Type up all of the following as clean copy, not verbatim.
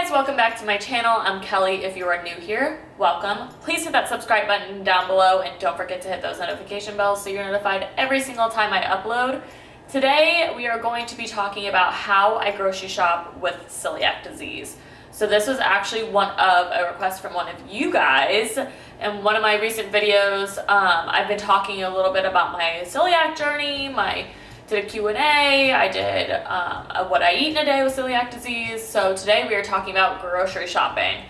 guys, welcome back to my channel. I'm Kelly. If you are new here, welcome. Please hit that subscribe button down below and don't forget to hit those notification bells so you're notified every single time I upload. Today we are going to be talking about how I grocery shop with celiac disease. So this was actually one of a request from one of you guys. In one of my recent videos, I've been talking a little bit about my celiac journey, did a Q&A, I did what I eat in a day with celiac disease. So today we are talking about grocery shopping.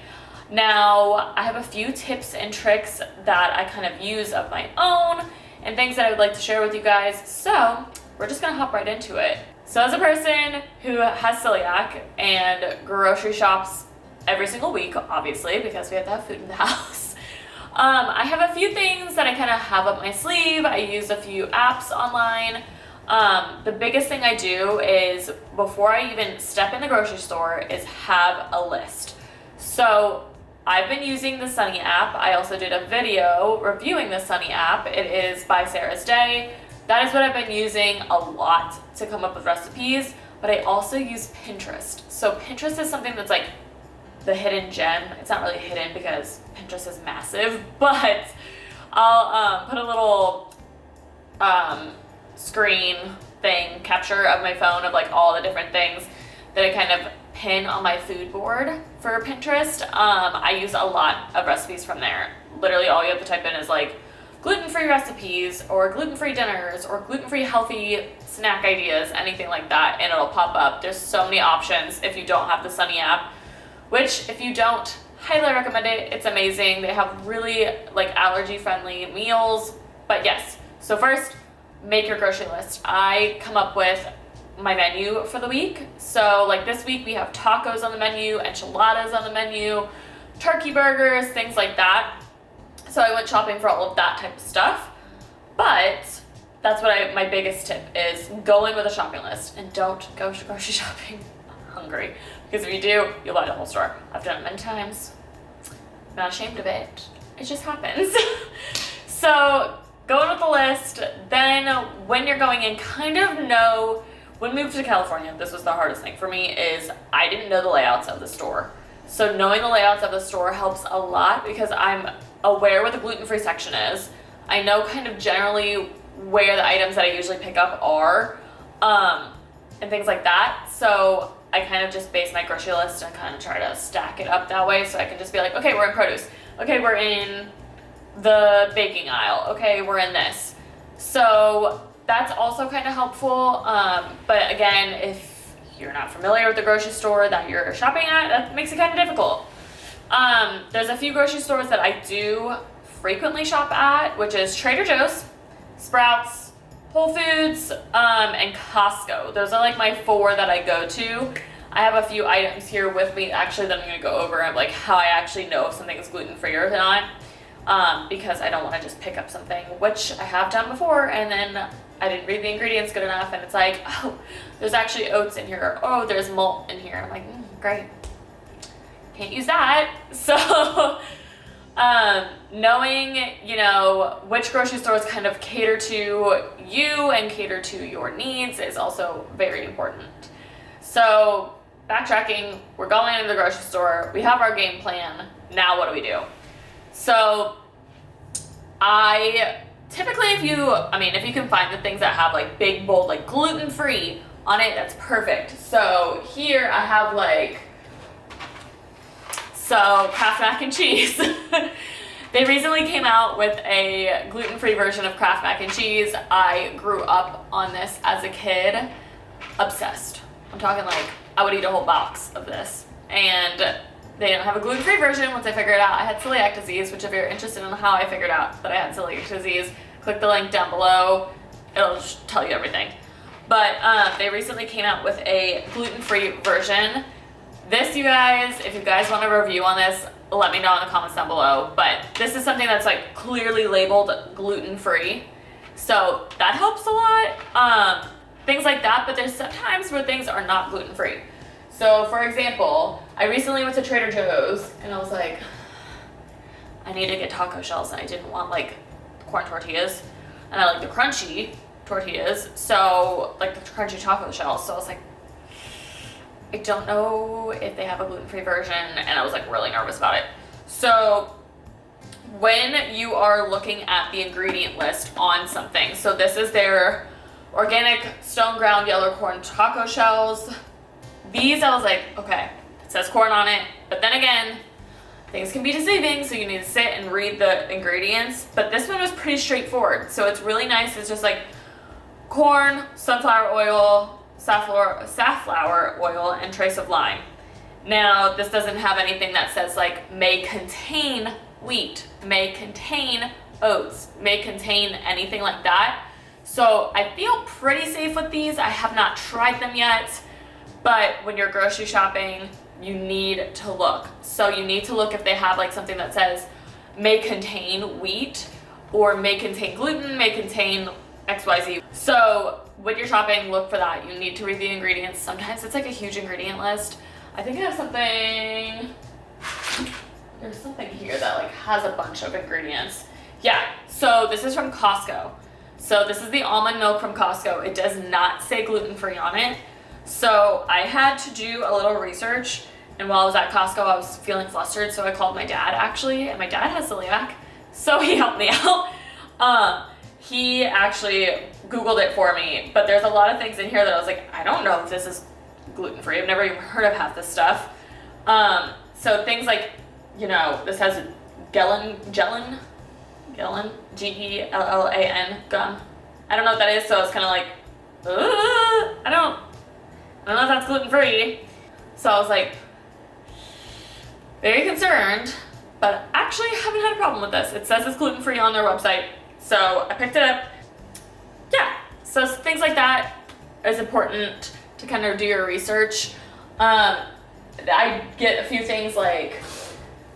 Now, I have a few tips and tricks that I kind of use of my own and things that I would like to share with you guys. So we're just gonna hop right into it. So as a person who has celiac and grocery shops every single week, obviously, because we have to have food in the house, I have a few things that I kind of have up my sleeve. I use a few apps online. The biggest thing I do is, before I even step in the grocery store, is have a list. So I've been using the Sunny app. I also did a video reviewing the Sunny app. It is by Sarah's Day. That is what I've been using a lot to come up with recipes, but I also use Pinterest. So Pinterest is something that's like the hidden gem. It's not really hidden because Pinterest is massive, but I'll put a little screen thing capture of my phone of like all the different things that I kind of pin on my food board for Pinterest. I use a lot of recipes from there. Literally all you have to type in is like gluten-free recipes or gluten-free dinners or gluten-free healthy snack ideas, anything like that, and it'll pop up. There's so many options if you don't have the Sunny app, which if you don't, highly recommend it. It's amazing. They have really like allergy friendly meals. But yes, so first, make your grocery list. I come up with my menu for the week. So like this week we have tacos on the menu, enchiladas on the menu, turkey burgers, things like that. So I went shopping for all of that type of stuff. But that's what my biggest tip is, go in with a shopping list and don't go grocery shopping hungry. Because if you do, you'll buy the whole store. I've done it many times. I'm not ashamed of it. It just happens. So go in with the list. Then when you're going in, kind of know, when we moved to California, this was the hardest thing for me, is I didn't know the layouts of the store. So knowing the layouts of the store helps a lot because I'm aware what the gluten-free section is. I know kind of generally where the items that I usually pick up are, and things like that. So I kind of just base my grocery list and kind of try to stack it up that way so I can just be like, okay, we're in produce. Okay, we're in the baking aisle. Okay, we're in this. So that's also kind of helpful. But again, if you're not familiar with the grocery store that you're shopping at, that makes it kind of difficult. There's a few grocery stores that I do frequently shop at, which is Trader Joe's, Sprouts, Whole Foods, and Costco. Those are like my four that I go to. I have a few items here with me actually that I'm going to go over of like how I actually know if something is gluten-free or not. Because I don't want to just pick up something, which I have done before, and then I didn't read the ingredients good enough, and it's like, oh, there's actually oats in here, or oh, there's malt in here. I'm like, great, can't use that. So knowing, you know, which grocery stores kind of cater to you and cater to your needs is also very important. So backtracking, we're going into the grocery store, we have our game plan, now what do we do? So I typically, if you can find the things that have like big, bold, like gluten-free on it, that's perfect. So here I have Kraft mac and cheese. They recently came out with a gluten-free version of Kraft mac and cheese. I grew up on this as a kid, obsessed. I'm talking like I would eat a whole box of this. And they didn't have a gluten-free version. Once I figured out I had celiac disease, which if you're interested in how I figured out that I had celiac disease, click the link down below. It'll just tell you everything. But they recently came out with a gluten-free version. This, you guys, if you guys want a review on this, let me know in the comments down below. But this is something that's like clearly labeled gluten-free. So that helps a lot. Things like that, but there's sometimes where things are not gluten-free. So for example, I recently went to Trader Joe's and I was like, I need to get taco shells, and I didn't want like corn tortillas, and I like the crunchy tortillas, so like the crunchy taco shells. So I was like, I don't know if they have a gluten-free version, and I was like really nervous about it. So when you are looking at the ingredient list on something, so this is their organic stone ground yellow corn taco shells. These, I was like, okay, it says corn on it, but then again, things can be deceiving, so you need to sit and read the ingredients. But this one was pretty straightforward, so it's really nice. It's just like corn, sunflower oil, safflower oil, and trace of lime. Now, this doesn't have anything that says like may contain wheat, may contain oats, may contain anything like that. So I feel pretty safe with these. I have not tried them yet, but when you're grocery shopping, you need to look. So you need to look if they have like something that says may contain wheat or may contain gluten, may contain XYZ. So when you're shopping, look for that. You need to read the ingredients. Sometimes it's like a huge ingredient list. I think I have something, there's something here that like has a bunch of ingredients. Yeah, so this is from Costco. So this is the almond milk from Costco. It does not say gluten-free on it. So I had to do a little research, and while I was at Costco, I was feeling flustered, so I called my dad actually, and my dad has celiac, so he helped me out. He actually Googled it for me, but there's a lot of things in here that I was like, I don't know if this is gluten-free. I've never even heard of half this stuff. So things like, you know, this has gellan, Gellan, gum. I don't know what that is, so I was kind of like, I don't know if that's gluten-free. So I was like, very concerned, but actually haven't had a problem with this. It says it's gluten-free on their website, so I picked it up. Yeah, so things like that is important to kind of do your research. I get a few things like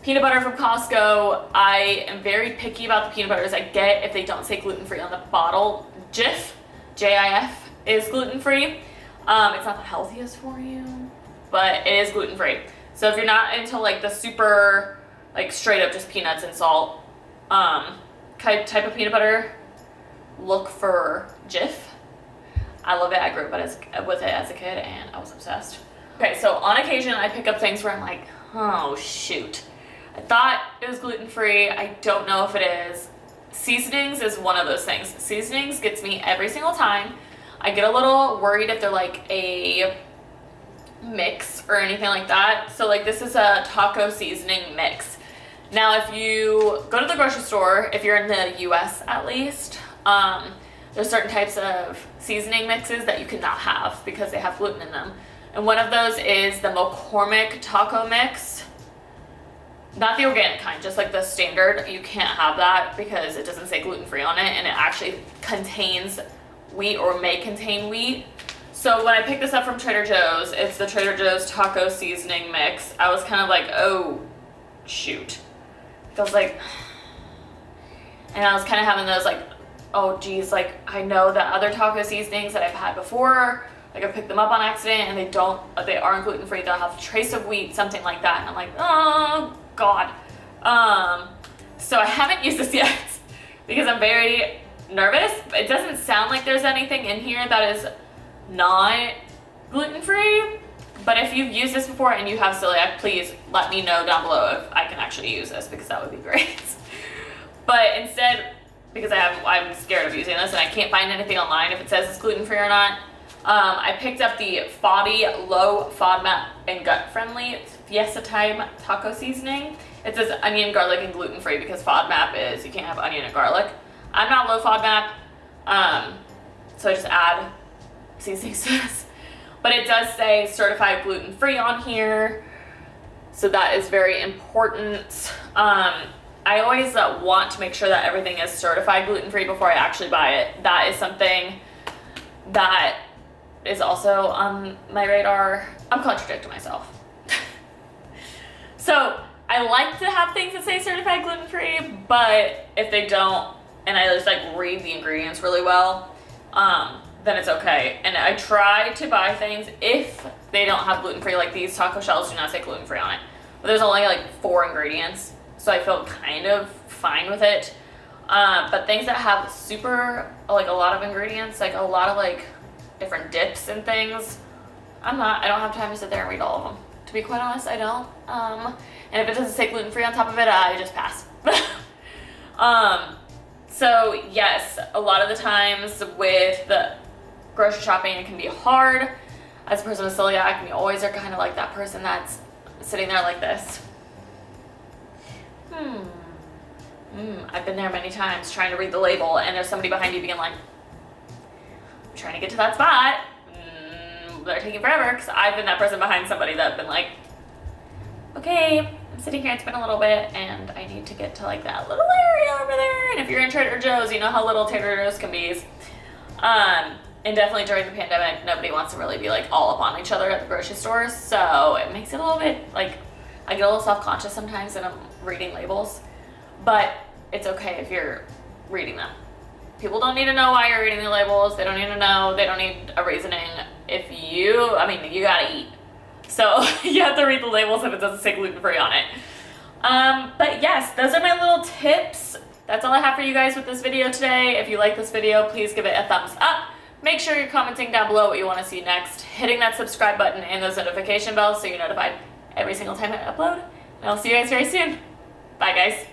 peanut butter from Costco. I am very picky about the peanut butters I get if they don't say gluten-free on the bottle. Jif, J-I-F, is gluten-free. It's not the healthiest for you, but it is gluten-free. So if you're not into like the super, like straight up just peanuts and salt type of peanut butter, look for Jif. I love it. I grew up with it as a kid and I was obsessed. Okay, so on occasion I pick up things where I'm like, oh shoot, I thought it was gluten-free. I don't know if it is. Seasonings is one of those things. Seasonings gets me every single time. I get a little worried if they're like a mix or anything like that. So like this is a taco seasoning mix. Now if you go to the grocery store, if you're in the US at least, there's certain types of seasoning mixes that you cannot have because they have gluten in them. And one of those is the McCormick taco mix. Not the organic kind, just like the standard. You can't have that because it doesn't say gluten-free on it, and it actually contains wheat or may contain wheat. So when I picked this up from Trader Joe's, it's the Trader Joe's taco seasoning mix. I was kind of like, oh, shoot. I was like, and I was kind of having those like, oh geez, like I know that other taco seasonings that I've had before, like I picked them up on accident and they aren't gluten-free, they'll have a trace of wheat, something like that. And I'm like, oh God. So I haven't used this yet because I'm very nervous. It doesn't sound like there's anything in here that is not gluten-free, but if you've used this before and you have celiac, please let me know down below if I can actually use this because that would be great. But instead, because I'm scared of using this and I can't find anything online if it says it's gluten-free or not, I picked up the FODdy low FODMAP and gut friendly Fiesta Time taco seasoning. It says onion, garlic, and gluten-free because FODMAP is you can't have onion and garlic. I'm not low FODMAP, so I just add seasonings to this. But it does say certified gluten-free on here, so that is very important. I always want to make sure that everything is certified gluten-free before I actually buy it. That is something that is also on my radar. I'm contradicting myself. So I like to have things that say certified gluten-free, but if they don't, and I just like read the ingredients really well, then it's okay. And I try to buy things if they don't have gluten-free, like these taco shells do not say gluten-free on it. But there's only like 4 ingredients, so I feel kind of fine with it. But things that have super, like a lot of ingredients, like a lot of like different dips and things, I'm not. I don't have time to sit there and read all of them. To be quite honest, I don't. And if it doesn't say gluten-free on top of it, I just pass. So yes, a lot of the times with the grocery shopping, it can be hard. As a person with celiac, you always are kind of like that person that's sitting there like this. I've been there many times trying to read the label, and there's somebody behind you being like, I'm trying to get to that spot. They're taking forever, because I've been that person behind somebody that's been like, okay, I'm sitting here, it's been a little bit, and I need to get to like that little area over there. And if you're in Trader Joe's, you know how little Trader Joe's can be. And definitely during the pandemic, nobody wants to really be like all up on each other at the grocery stores. So it makes it a little bit like, I get a little self-conscious sometimes when I'm reading labels, but it's okay if you're reading them. People don't need to know why you're reading the labels. They don't need to know. They don't need a reasoning. If you, you gotta eat. So you have to read the labels if it doesn't say gluten-free on it. But yes, those are my little tips. That's all I have for you guys with this video today. If you like this video, please give it a thumbs up. Make sure you're commenting down below what you want to see next, hitting that subscribe button and those notification bells so you're notified every single time I upload. And I'll see you guys very soon. Bye guys.